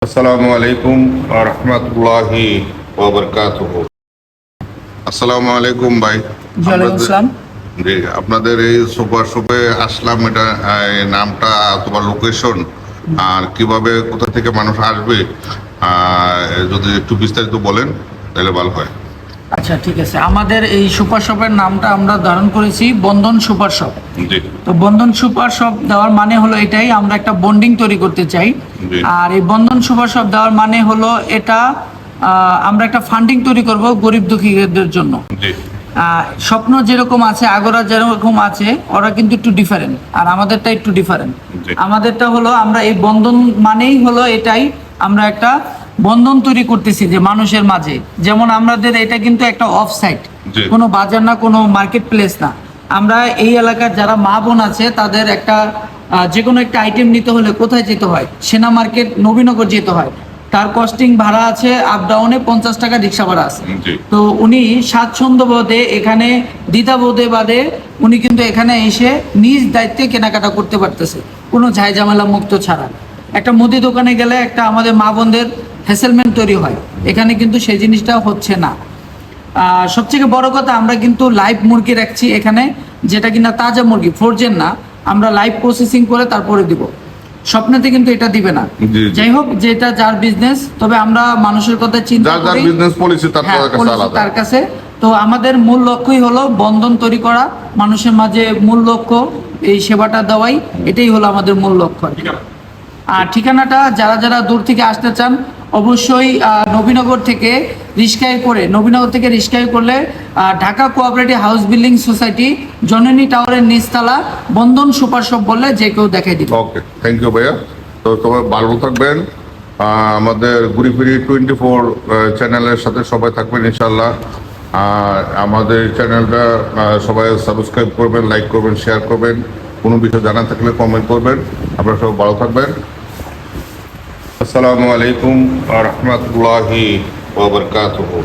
আসসালামু আলাইকুম ওয়া রাহমাতুল্লাহি ওয়া বারাকাতুহু। আসসালামু আলাইকুম ভাই। ওয়ালাইকুম আসসালাম। জি, আপনাদের এই সুপার শপে আসলাম, এটা নামটা, তোমার লোকেশন, আর কিভাবে কোথা থেকে মানুষ আসবে, যদি একটু বিস্তারিত বলেন তাহলে ভালো হয়। আচ্ছা, ঠিক আছে। আমাদের এই সুপার শপের নামটা আমরা ধারণ করেছি বন্ধন সুপার শপ। জি তো বন্ধন সুপার শপ দেওয়ার মানে হলো এটাই, আমরা একটা বন্ডিং তৈরি করতে চাই। জি আর এই বন্ধন সুপার শপ দেওয়ার মানে হলো এটা আমরা একটা ফান্ডিং তৈরি করব গরিব দুঃখীদের জন্য। জি স্বপ্ন যেরকম আছে, আগরা যেরকম আছে, ওরা কিন্তু একটু ডিফারেন্ট, আর আমাদেরটা একটু ডিফারেন্ট। জি আমাদেরটা হলো আমরা এই বন্ধন মানেই হলো এটাই, আমরা একটা বন্ধন তৈরি করতেছি যে মানুষের মাঝে। যেমন আমাদের এটা কিন্তু একটা অফ সাইট, জি কোনো বাজার না, কোনো মার্কেট প্লেস না। আমরা এই এলাকার যারা মা বোন আছে তাদের একটা যে কোনো একটা আইটেম নিতে হলে কোথায় যেতে হয়? সেনা মার্কেট, নবীনগর যেতে হয়। তার কস্টিং ভাড়া আছে আপ ডাউনে 50 টাকা রিক্সা ভাড়া আছে। জি তো উনি স্বাচ্ছন্দ্য বোধে, এখানে দ্বিধাবোধে বাদে উনি কিন্তু এখানে এসে নিজ দায়িত্বে কেনাকাটা করতে পারতেছে, কোনো ঝামেলা মুক্ত ছাড়া। একটা মুদি দোকানে গেলে একটা আমাদের মা বোনদের হ্যাসেলমেন্ট তৈরি হয়, এখানে কিন্তু সেই জিনিসটা হচ্ছে না। সবথেকে বড় কথা, আমরা কিন্তু লাইভ মুরগি রাখছি এখানে, যেটা কিনা তাজা মুরগি, ফ্রোজেন না। আমরা লাইভ প্রসেসিং করে তারপরে দিব, স্বপ্নেতে কিন্তু এটা দিবে না। জি। যাই হোক, যেটা যার বিজনেস, তবে আমরা মানুষের কথা চিন্তা যার যার করি। বিজনেস পলিসি তার হ্যাঁ, কাছে policy আলাদা। তার কাছে। তো আমাদের মূল লক্ষ্যই হলো বন্ধন তৈরি করা, মানুষের মাঝে মূল লক্ষ্য এই সেবাটা দেওয়াই, এটাই হলো আমাদের মূল লক্ষ্য। আর ঠিকানাটা যারা যারা দূর থেকে আসতে চান, অবশ্যই নবীনগর থেকে রিস্কায় করলে Dhaka cooperative house building society, জননী টাওয়ারের নিচতলা, বন্ধন সুপার শপ বললে যে কেউ দেখাই দিবে। ওকে, থ্যাংক ইউ ভাইয়া। তো সবাই ভালো থাকবেন। আমাদের ঘুরি ফিরি 24 চ্যানেলের সাথে সবাই থাকবেন ইনশাল্লাহ। আর আমাদের চ্যানেলটা সবাই সাবস্ক্রাইব করবেন, লাইক করবেন, শেয়ার করবেন। কোনো বিষয় জানা থাকলে কমেন্ট করবেন। আপনারা সবাই ভালো থাকবেন। আসসালামু আলাইকুম ওয়া রাহমাতুল্লাহি ওয়া বারাকাতুহু।